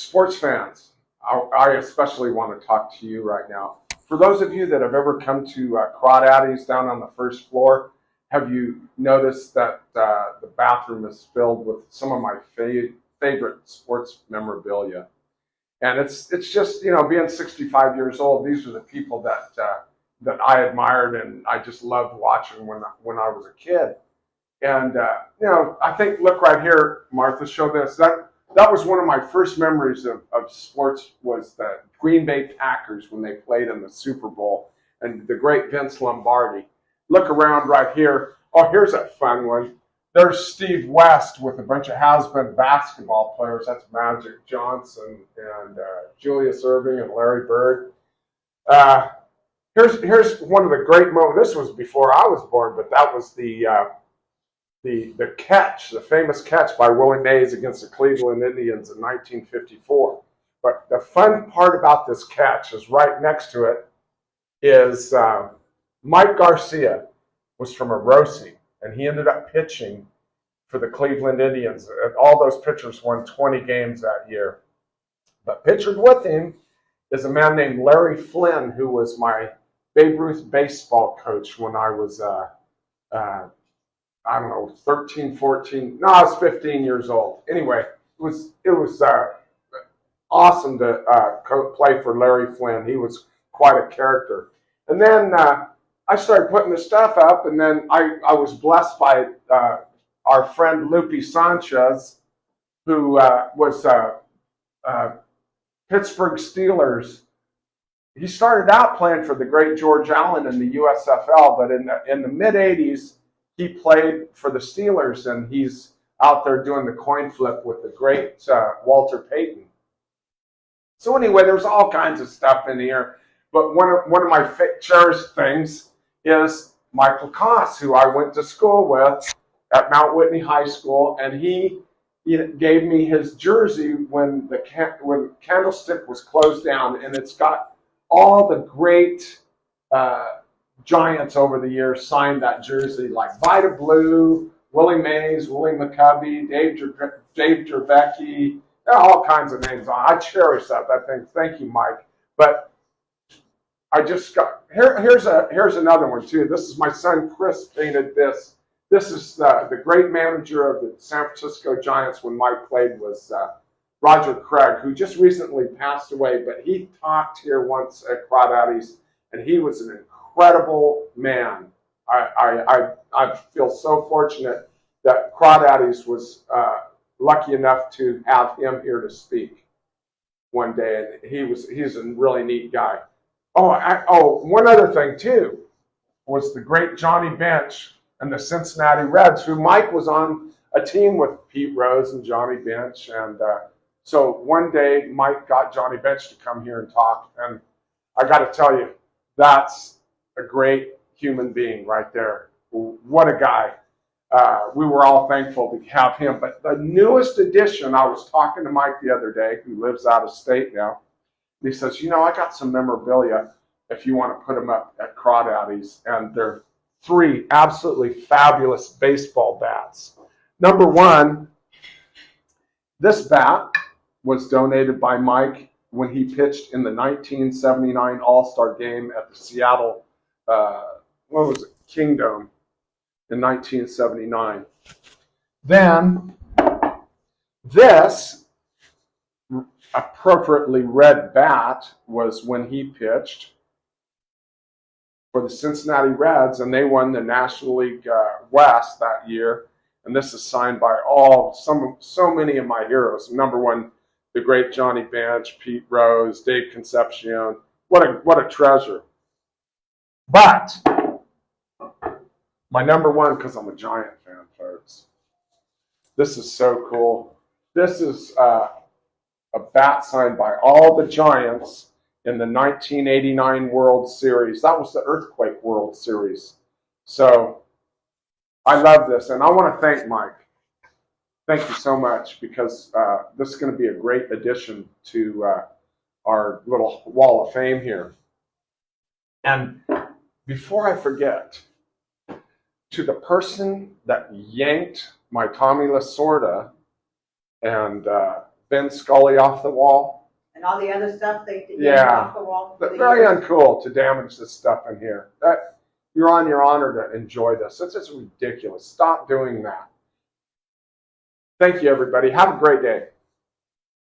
Sports fans, I especially want to talk to you right now. For those of you that have ever come to Crawdaddys down on the first floor, have you noticed that the bathroom is filled with some of my favorite sports memorabilia? And it's just, you know, being 65 years old, these are the people that I admired and I just loved watching when I was a kid. And you know, I think, look right here, Martha, show this. That was one of my first memories of sports, was the Green Bay Packers when they played in the Super Bowl, and the great Vince Lombardi. Look around right here. Oh, here's a fun one. There's Steve West with a bunch of has-been basketball players. That's Magic Johnson and Julius Erving and Larry Bird. Here's one of the great moments. This was before I was born, but that was the catch, the famous catch by Willie Mays against the Cleveland Indians in 1954. But the fun part about this catch is right next to it is Mike Garcia was from Orosi, and he ended up pitching for the Cleveland Indians. All those pitchers won 20 games that year. But pitchered with him is a man named Larry Flynn, who was my Babe Ruth baseball coach when I was I don't know, 13, 14. No, I was 15 years old. Anyway, it was awesome to play for Larry Flynn. He was quite a character. And then I started putting the stuff up, and then I was blessed by our friend Lupe Sanchez, who was Pittsburgh Steelers. He started out playing for the great George Allen in the USFL, but in the mid-'80s, he played for the Steelers, and he's out there doing the coin flip with the great Walter Payton. So anyway, there's all kinds of stuff in here, but one of my cherished things is Michael Koss, who I went to school with at Mount Whitney High School, and he gave me his jersey when Candlestick was closed down, and it's got all the great Giants over the years signed that jersey, like Vida Blue, Willie Mays, Willie McCovey, Dave Dravecky, all kinds of names on it. I cherish that thing. Thank you, Mike. But I just got here's another one too. This is my son Chris painted this. This is the great manager of the San Francisco Giants when Mike played was Roger Craig, who just recently passed away. But he talked here once at Crawdaddys, and he was an incredible man. I feel so fortunate that Crawdaddys was lucky enough to have him here to speak one day, and he's a really neat guy. One other thing too was the great Johnny Bench and the Cincinnati Reds, who Mike was on a team with Pete Rose and Johnny Bench, and so one day Mike got Johnny Bench to come here and talk, and I got to tell you, that's a great human being right there. What a guy. We were all thankful to have him. But the newest addition, I was talking to Mike the other day, who lives out of state now. And he says, you know, I got some memorabilia if you want to put them up at Crawdaddys. And they're 3 absolutely fabulous baseball bats. Number one, this bat was donated by Mike when he pitched in the 1979 All-Star game at the Seattle Kingdom in 1979. Then this appropriately red bat was when he pitched for the Cincinnati Reds, and they won the National League West that year. And this is signed by so many of my heroes. Number one, the great Johnny Bench, Pete Rose, Dave Concepcion. What a treasure. But my number one, because I'm a Giant fan, folks. This is so cool. This is a bat signed by all the Giants in the 1989 World Series. That was the Earthquake World Series. So I love this, and I want to thank Mike. Thank you so much, because this is going to be a great addition to our little wall of fame here. And before I forget, to the person that yanked my Tommy Lasorda and Ben Scully off the wall. And all the other stuff they did Yeah. off the wall. But very uncool to damage this stuff in here. That you're on your honor to enjoy this. It's just ridiculous. Stop doing that. Thank you, everybody. Have a great day.